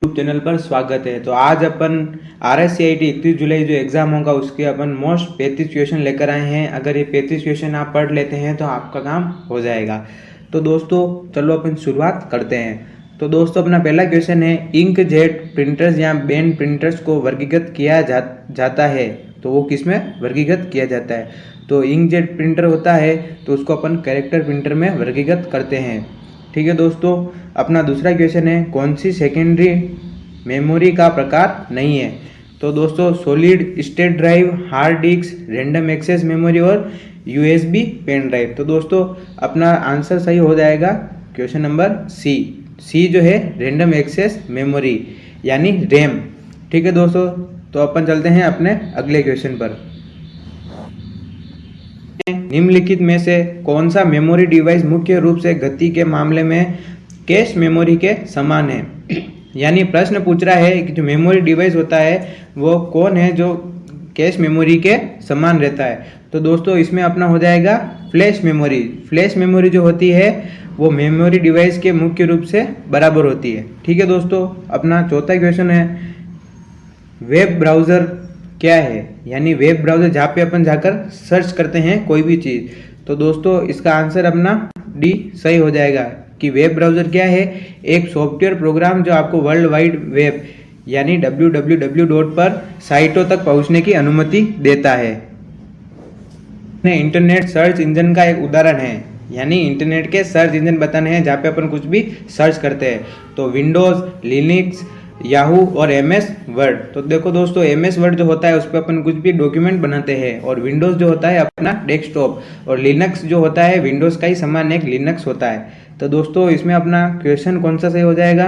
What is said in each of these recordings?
YouTube channel पर स्वागत है। तो आज अपन RSCIT 31 जुलाई जो एग्ज़ाम होगा उसके अपन मोस्ट 35 क्वेश्चन लेकर आए हैं। अगर ये 35 क्वेश्चन आप पढ़ लेते हैं तो आपका काम हो जाएगा। तो दोस्तों चलो अपन शुरुआत करते हैं। तो दोस्तों अपना पहला क्वेश्चन है, इंकजेट प्रिंटर्स या पेन प्रिंटर्स को वर्गीकृत किया जाता है तो वो किस में वर्गीकृत किया जाता है? तो इंकजेट प्रिंटर होता है तो उसको अपन कैरेक्टर प्रिंटर में वर्गीकृत करते हैं। ठीक है दोस्तों, अपना दूसरा क्वेश्चन है, कौन सी सेकेंडरी मेमोरी का प्रकार नहीं है? तो दोस्तों solid state drive, hard disk, random access memory और USB पेन ड्राइव। तो दोस्तों अपना आंसर सही हो जाएगा क्वेश्चन नंबर सी जो है रैंडम एक्सेस मेमोरी यानी रैम। ठीक है दोस्तों, तो अपन चलते हैं अपने अगले क्वेश्चन पर। निम्नलिखित में से कौन सा मेमोरी डिवाइस मुख्य रूप से गति के मामले में कैश मेमोरी के समान है? यानी प्रश्न पूछ रहा है कि जो मेमोरी डिवाइस होता है वो कौन है जो कैश मेमोरी के समान रहता है? तो दोस्तों इसमें अपना हो जाएगा फ्लैश मेमोरी। फ्लैश मेमोरी जो होती है वो मेमोरी डिवाइस के मुख्य रूप से बराबर होती है। ठीक है दोस्तों, अपना चौथा क्वेश्चन है, वेब ब्राउज़र क्या है? यानी वेब ब्राउज़र जहाँ पे अपन जाकर सर्च करते हैं कोई भी चीज़। तो दोस्तों इसका आंसर अपना डी सही हो जाएगा कि वेब ब्राउज़र क्या है? एक सॉफ्टवेयर प्रोग्राम जो आपको वर्ल्ड वाइड वेब यानी www पर साइटों तक पहुंचने की अनुमति देता है। इंटरनेट सर्च इंजन का एक उदाहरण है, यानी इंटरनेट के सर्च इंजन बताने हैं जहाँ पे अपन कुछ भी सर्च करते हैं। तो विंडोज़, लिनक्स, याहू और MS वर्ड। तो देखो दोस्तों MS वर्ड जो होता है उस पर अपन कुछ भी डॉक्यूमेंट बनाते हैं, और विंडोज़ जो होता है अपना डेस्कटॉप, और लिनक्स जो होता है विंडोज़ का ही समान एक लिनक्स होता है। तो दोस्तों इसमें अपना क्वेश्चन कौन सा सही हो जाएगा?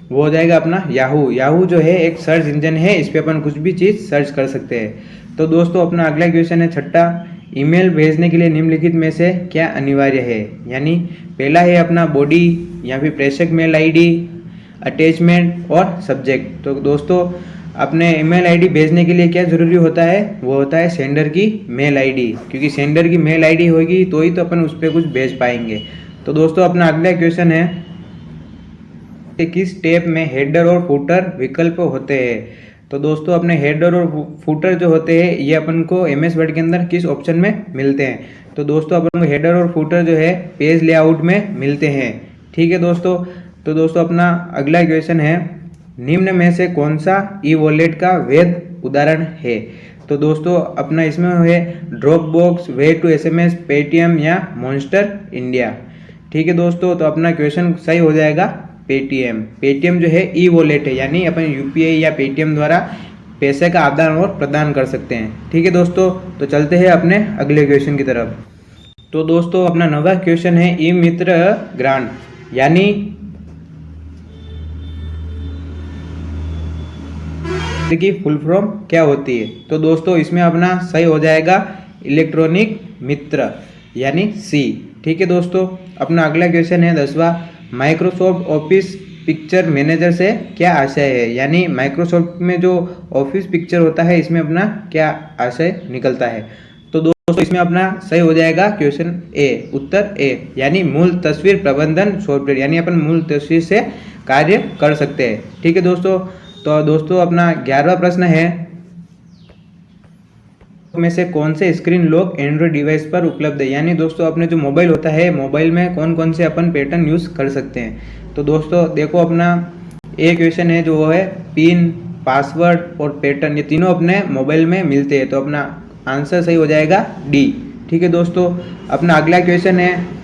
वो हो जाएगा अपना याहू। याहू जो है एक सर्च इंजन है, इस पर अपन कुछ भी चीज़ सर्च कर सकते हैं। तो दोस्तों अपना अगला क्वेश्चन है छठा, ईमेल भेजने के लिए निम्नलिखित में से क्या अनिवार्य है? यानी पहला है अपना बॉडी या फिर प्रेषक मेल ID, अटैचमेंट और सब्जेक्ट। तो दोस्तों अपने ईमेल ID भेजने के लिए क्या ज़रूरी होता है? वो होता है सेंडर की मेल ID, क्योंकि सेंडर की मेल ID होगी तो ही तो अपन उस पर कुछ भेज पाएंगे। तो दोस्तों अपना अगला क्वेश्चन है कि किस टैब में हेडर और फुटर विकल्प होते हैं? तो दोस्तों अपने हेडर और फुटर जो होते हैं ये अपन को MS वर्ड के अंदर किस ऑप्शन में मिलते हैं? तो दोस्तों अपन को हेडर और फुटर जो है पेज लेआउट में मिलते हैं। ठीक है दोस्तों, तो दोस्तों अपना अगला क्वेश्चन है, निम्न में से कौन सा ई-वॉलेट का वैध उदाहरण है? तो दोस्तों अपना इसमें है Dropbox, way to SMS, Paytm या मॉन्स्टर इंडिया। ठीक है दोस्तों, तो अपना क्वेश्चन सही हो जाएगा पेटीएम। पेटीएम जो है ई-वॉलेट है, यानी अपन UPI या पेटीएम द्वारा पैसे का आदान और प्रदान कर सकते हैं। ठीक है दोस्तों, तो चलते हैं अपने अगले क्वेश्चन की तरफ। तो दोस्तों अपना नवा क्वेश्चन है, ई मित्र ग्रांट यानी की फुल फॉर्म क्या होती है? तो दोस्तों इसमें अपना सही हो जाएगा इलेक्ट्रॉनिक मित्र यानी C। ठीक है दोस्तों, अपना अगला क्वेश्चन है 10वां, माइक्रोसॉफ्ट ऑफिस पिक्चर मैनेजर से क्या आशय है? यानी माइक्रोसॉफ्ट में जो ऑफिस पिक्चर होता है इसमें अपना क्या आशय निकलता है? तो दोस्तों इसमें अपना सही हो जाएगा क्वेश्चन A, उत्तर A, यानी मूल तस्वीर प्रबंधन सॉफ्टवेयर, यानी अपन मूल तस्वीर से कार्य कर सकते हैं। ठीक है दोस्तों, तो दोस्तों अपना 11वां प्रश्न है, में से कौन से स्क्रीन लॉक एंड्रॉइड डिवाइस पर उपलब्ध है? यानी दोस्तों अपने जो मोबाइल होता है, मोबाइल में कौन कौन से अपन पैटर्न यूज़ कर सकते हैं? तो दोस्तों देखो अपना एक क्वेश्चन है जो वो है पिन, पासवर्ड और पैटर्न, ये तीनों अपने मोबाइल में मिलते हैं। तो अपना आंसर सही हो जाएगा D। ठीक है दोस्तों, अपना अगला क्वेश्चन है,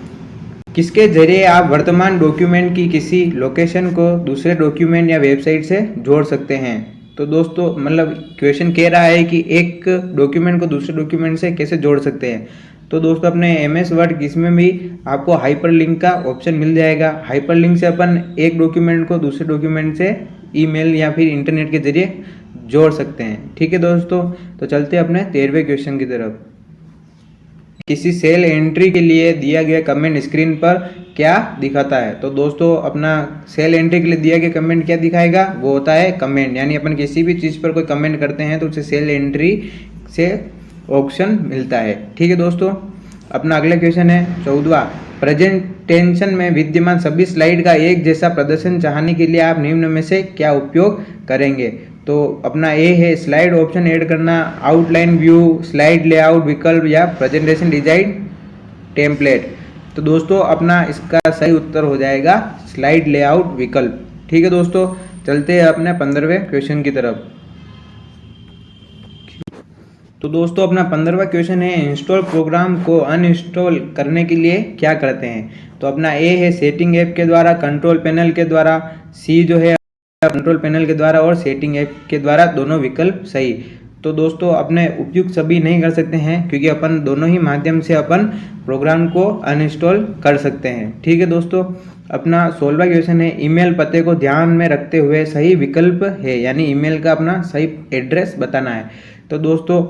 किसके जरिए आप वर्तमान डॉक्यूमेंट की किसी लोकेशन को दूसरे डॉक्यूमेंट या वेबसाइट से जोड़ सकते हैं? तो दोस्तों मतलब क्वेश्चन कह रहा है कि एक डॉक्यूमेंट को दूसरे डॉक्यूमेंट से कैसे जोड़ सकते हैं। तो दोस्तों अपने MS वर्ड इसमें भी आपको हाइपरलिंक का ऑप्शन मिल जाएगा। हाइपरलिंक से अपन एक डॉक्यूमेंट को दूसरे डॉक्यूमेंट से ईमेल या फिर इंटरनेट के जरिए जोड़ सकते हैं। ठीक है दोस्तों, तो चलते हैं अपने 13वें क्वेश्चन की तरफ। किसी सेल एंट्री के लिए दिया गया कमेंट स्क्रीन पर क्या दिखाता है? तो दोस्तों अपना सेल एंट्री के लिए दिया गया कमेंट क्या दिखाएगा? वो होता है कमेंट, यानी अपन किसी भी चीज़ पर कोई कमेंट करते हैं तो उसे सेल एंट्री से ऑप्शन मिलता है। ठीक है दोस्तों, अपना अगला क्वेश्चन है 14वां, प्रेजेंटेशन में विद्यमान सभी स्लाइड का एक जैसा प्रदर्शन चाहने के लिए आप निम्न में से क्या उपयोग करेंगे। तो अपना ए है स्लाइड ऑप्शन ऐड करना, आउटलाइन व्यू, स्लाइड लेआउट विकल्प या प्रेजेंटेशन डिजाइन टेम्पलेट। तो दोस्तों अपना इसका सही उत्तर हो जाएगा स्लाइड लेआउट विकल्प। ठीक है दोस्तों, चलते हैं अपने 15वें क्वेश्चन की तरफ। तो दोस्तों अपना 15वां क्वेश्चन है इंस्टॉल प्रोग्राम को अनइंस्टॉल करने के लिए क्या करते हैं। तो अपना ए है सेटिंग ऐप के द्वारा, कंट्रोल पैनल के द्वारा, सी जो है कंट्रोल पैनल के द्वारा और सेटिंग ऐप के द्वारा, दोनों विकल्प सही। तो दोस्तों अपने उपयुक्त सभी नहीं कर सकते हैं क्योंकि अपन दोनों ही माध्यम से अपन प्रोग्राम को अनइंस्टॉल कर सकते हैं। ठीक है दोस्तों, अपना 16वां क्वेश्चन है ईमेल पते को ध्यान में रखते हुए सही विकल्प है, यानी ईमेल का अपना सही एड्रेस बताना है। तो दोस्तों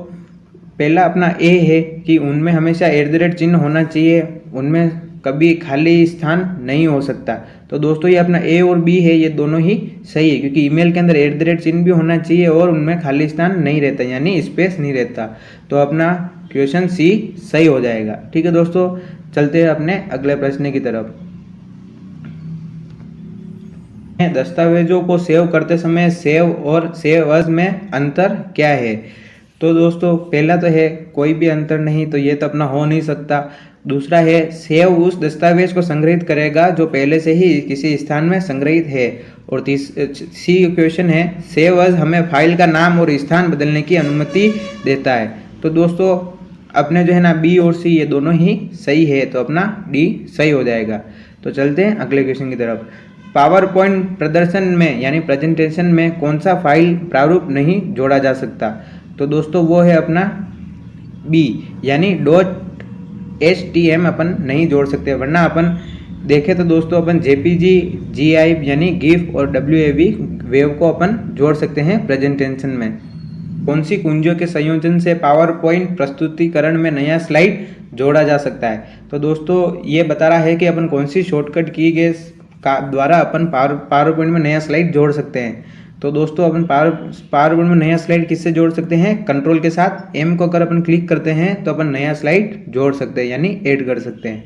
पहला अपना ए है कि उनमें हमेशा @ चिन्ह होना चाहिए, उनमें कभी खाली स्थान नहीं हो सकता। तो दोस्तों ये अपना ए और बी है, ये दोनों ही सही है क्योंकि ईमेल के अंदर @ चिन्ह भी होना चाहिए और उनमें खाली स्थान नहीं रहता, यानी स्पेस नहीं रहता। तो अपना क्वेश्चन सी सही हो जाएगा। ठीक है दोस्तों, चलते हैं अपने अगले प्रश्न की तरफ। दस्तावेजों को सेव करते समय सेव और सेव एज में अंतर क्या है। तो दोस्तों पहला तो है कोई भी अंतर नहीं, तो ये तो अपना हो नहीं सकता। दूसरा है सेव उस दस्तावेज को संग्रहित करेगा जो पहले से ही किसी स्थान में संग्रहित है। और सी क्वेश्चन है सेव एज हमें फाइल का नाम और स्थान बदलने की अनुमति देता है। तो दोस्तों अपने जो है ना बी और सी ये दोनों ही सही है, तो अपना डी सही हो जाएगा। तो चलते हैं अगले क्वेश्चन की तरफ। पावर पॉइंट प्रदर्शन में यानी प्रेजेंटेशन में कौन सा फाइल प्रारूप नहीं जोड़ा जा सकता। तो दोस्तों वो है अपना बी, यानी .htm अपन नहीं जोड़ सकते, वरना अपन देखें तो दोस्तों अपन JPG, GIF यानी GIF और WAV वेव को अपन जोड़ सकते हैं प्रेजेंटेशन में। कौन सी कुंजियों के संयोजन से पावर पॉइंट प्रस्तुतिकरण में नया स्लाइड जोड़ा जा सकता है। तो दोस्तों ये बता रहा है कि अपन कौन सी शॉर्टकट की के द्वारा अपन पावर पॉइंट में नया स्लाइड जोड़ सकते हैं। तो दोस्तों अपन पावर पॉइंट में नया स्लाइड किससे जोड़ सकते हैं, कंट्रोल के साथ M को अगर अपन क्लिक करते हैं तो अपन नया स्लाइड जोड़ सकते हैं, यानी ऐड कर सकते हैं।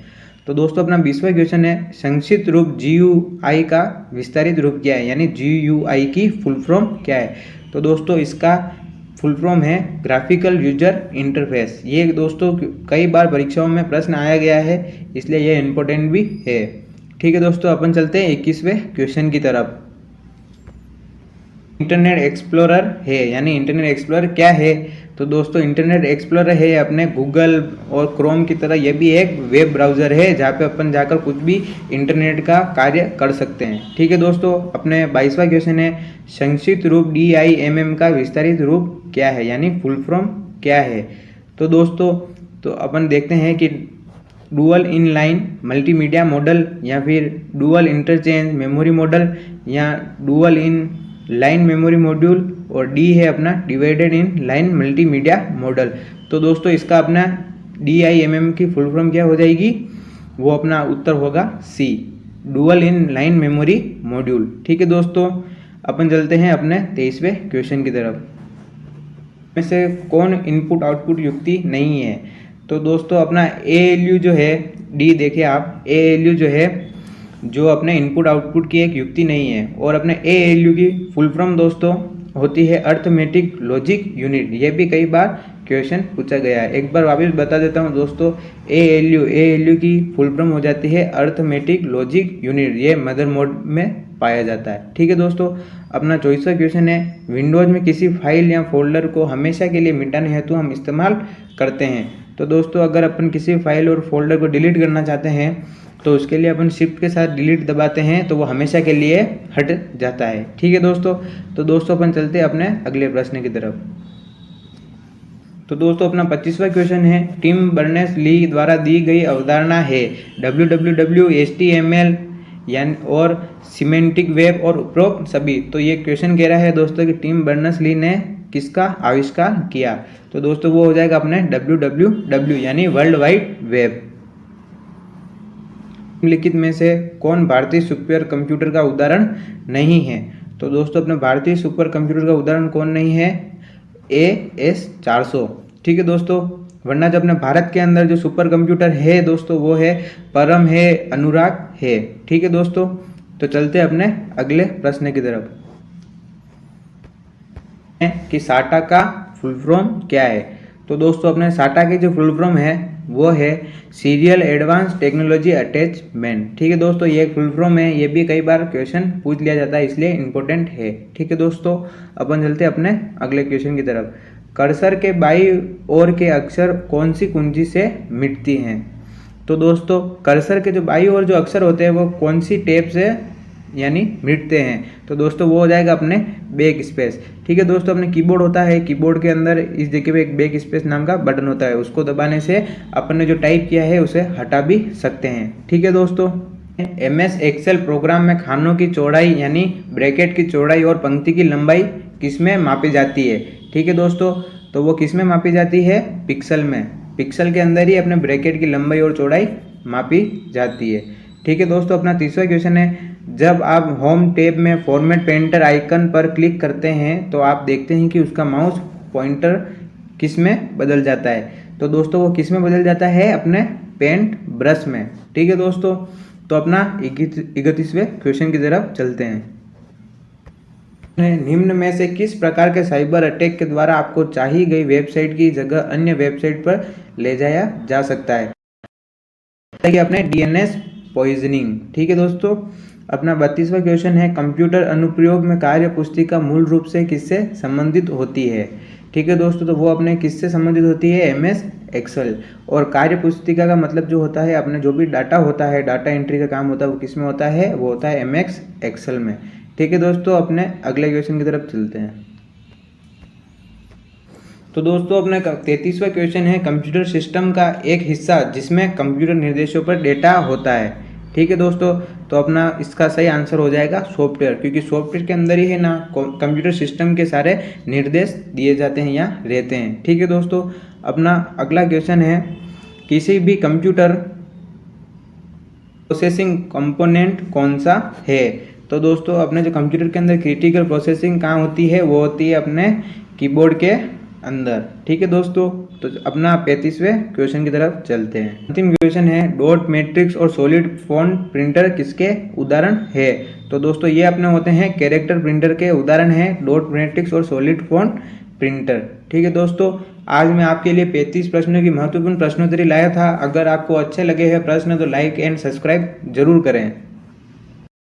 तो दोस्तों अपना 20वां क्वेश्चन है संक्षिप्त रूप GUI का विस्तारित रूप क्या है, यानी GUI की फुल फॉर्म क्या है। तो दोस्तों इसका फुल फॉर्म है ग्राफिकल यूजर इंटरफेस। ये दोस्तों कई बार परीक्षाओं में प्रश्न आया गया है, इसलिए ये इम्पोर्टेंट भी है। ठीक है दोस्तों, अपन चलते हैं 21वें क्वेश्चन की तरफ। इंटरनेट एक्सप्लोरर है, यानी इंटरनेट एक्सप्लोरर क्या है। तो दोस्तों इंटरनेट एक्सप्लोरर है अपने गूगल और क्रोम की तरह ये भी एक वेब ब्राउज़र है जहाँ पे अपन जाकर कुछ भी इंटरनेट का कार्य कर सकते हैं। ठीक है दोस्तों, अपने 22वां क्वेश्चन है संक्षिप्त रूप DIMM का विस्तारित रूप क्या है, यानी फुल फॉर्म क्या है। तो दोस्तों तो अपन देखते हैं कि डुअल इनलाइन मल्टीमीडिया मॉडल या फिर डुअल इंटरचेंज मेमोरी मॉडल या dual in line memory module, और डी है अपना divided in line multimedia model. तो दोस्तों इसका अपना DIMM की फुल फॉर्म क्या हो जाएगी, वो अपना उत्तर होगा C, dual in line memory module. ठीक है दोस्तों, अपन चलते हैं अपने 23वें क्वेश्चन की तरफ। में से कौन इनपुट आउटपुट युक्ति नहीं है। तो दोस्तों अपना ALU जो है, डी देखिए आप, ALU जो है जो अपने इनपुट आउटपुट की एक युक्ति नहीं है। और अपने ALU की फुल फॉर्म दोस्तों होती है अर्थमेटिक लॉजिक यूनिट। ये भी कई बार क्वेश्चन पूछा गया है, एक बार वापस बता देता हूँ दोस्तों। ALU की फुल फॉर्म हो जाती है अर्थमेटिक लॉजिक यूनिट, ये मदर मोड में पाया जाता है। ठीक है दोस्तों, अपना 24वां क्वेश्चन है विंडोज में किसी फाइल या फोल्डर को हमेशा के लिए मिटाने हेतु हम इस्तेमाल करते हैं। तो दोस्तों अगर अपन किसी फाइल और फोल्डर को डिलीट करना चाहते हैं तो उसके लिए अपन शिफ्ट के साथ डिलीट दबाते हैं तो वो हमेशा के लिए हट जाता है। ठीक है दोस्तों, तो दोस्तों अपन चलते हैं अपने अगले प्रश्न की तरफ। तो दोस्तों अपना 25वां क्वेश्चन है टिम बर्नर्स-ली द्वारा दी गई अवधारणा है www, HTML यानी और सिमेंटिक वेब और उपरोक्त सभी। तो ये क्वेश्चन कह रहा है दोस्तों कि टिम बर्नर्स-ली ने किसका आविष्कार किया। तो दोस्तों वो हो जाएगा अपने www यानी वर्ल्ड वाइड वेब। निम्नलिखित में से कौन भारतीय सुपर कंप्यूटर का उदाहरण नहीं है। तो दोस्तों अपने भारतीय सुपर कंप्यूटर का उदाहरण कौन नहीं है, AS400। ठीक है दोस्तों, वरना जो अपने भारत के अंदर जो सुपर कंप्यूटर है दोस्तों वो है परम है, अनुराग है। ठीक है दोस्तों, तो चलते हैं अपने अगले प्रश्न की तरफ कि साटा का फुल फॉर्म क्या है। तो दोस्तों अपने साटा की जो फुल फॉर्म है वो है सीरियल एडवांस टेक्नोलॉजी अटैचमेंट। ठीक है दोस्तों, ये एक फुल फॉर्म है, ये भी कई बार क्वेश्चन पूछ लिया जाता है, इसलिए इम्पोर्टेंट है। ठीक है दोस्तों, अपन चलते हैं अपने अगले क्वेश्चन की तरफ। कर्सर के बाईं ओर के अक्षर कौन सी कुंजी से मिटती हैं। तो दोस्तों कर्सर के जो बाईं ओर जो अक्षर होते हैं वो कौन सी टैब से यानी मिटते हैं। तो दोस्तों वो हो जाएगा अपने बैक स्पेस। ठीक है दोस्तों, अपने कीबोर्ड होता है, कीबोर्ड के अंदर इस जगह पे एक बैक स्पेस नाम का बटन होता है, उसको दबाने से अपन ने जो टाइप किया है उसे हटा भी सकते हैं। ठीक है दोस्तों, MS एक्सेल प्रोग्राम में खानों की चौड़ाई यानी ब्रैकेट की चौड़ाई और पंक्ति की लंबाई किसमें मापी जाती है। ठीक है दोस्तों, तो वो किसमें मापी जाती है, पिक्सल में। पिक्सल के अंदर ही अपने ब्रैकेट की लंबाई और चौड़ाई मापी जाती है। ठीक है दोस्तों, अपना तीसरा क्वेश्चन है जब आप होम टैब में फॉर्मेट पेंटर आइकन पर क्लिक करते हैं तो आप देखते हैं कि उसका माउस पॉइंटर किस में बदल जाता है। तो दोस्तों वो किस में बदल जाता है, अपने पेंट ब्रश में। ठीक है दोस्तों, तो अपना 31वें क्वेश्चन की तरफ चलते हैं। निम्न में से किस प्रकार के साइबर अटैक के द्वारा आपको चाहिए गई वेबसाइट की जगह अन्य वेबसाइट पर ले जाया जा सकता है। अपने DNS पॉइजनिंग। ठीक है दोस्तों, अपना 32वां क्वेश्चन है कंप्यूटर अनुप्रयोग में कार्य पुस्तिका मूल रूप से किससे संबंधित होती है। ठीक है दोस्तों, तो वो अपने किससे संबंधित होती है, MS एक्सेल। और कार्य पुस्तिका का मतलब जो होता है अपने जो भी डाटा होता है, डाटा एंट्री का काम होता है वो किस में होता है, वो होता है MS एक्सेल में। ठीक है दोस्तों, अपने अगले क्वेश्चन की तरफ चलते हैं। तो दोस्तों अपने 33वां क्वेश्चन है कंप्यूटर सिस्टम का एक हिस्सा जिसमें कंप्यूटर निर्देशों पर डेटा होता है। ठीक है दोस्तों, तो अपना इसका सही आंसर हो जाएगा सॉफ्टवेयर, क्योंकि सॉफ्टवेयर के अंदर ही है ना कंप्यूटर सिस्टम के सारे निर्देश दिए जाते हैं या रहते हैं। ठीक है दोस्तों, अपना अगला क्वेश्चन है किसी भी कंप्यूटर प्रोसेसिंग कंपोनेंट कौन सा है। तो दोस्तों अपने जो कंप्यूटर के अंदर क्रिटिकल प्रोसेसिंग कहाँ होती है, वो होती है अपने कीबोर्ड के अंदर। ठीक है दोस्तों, तो अपना 35वें क्वेश्चन की तरफ चलते हैं। अंतिम क्वेश्चन है डॉट मैट्रिक्स और सॉलिड फॉन्ट प्रिंटर किसके उदाहरण है। तो दोस्तों ये अपने होते हैं कैरेक्टर प्रिंटर के उदाहरण है डॉट मैट्रिक्स और सॉलिड फॉन्ट प्रिंटर। ठीक है दोस्तों, आज मैं आपके लिए 35 प्रश्नों की महत्वपूर्ण प्रश्नोत्तरी लाया था। अगर आपको अच्छे लगे हैं प्रश्न तो लाइक एंड सब्सक्राइब जरूर करें।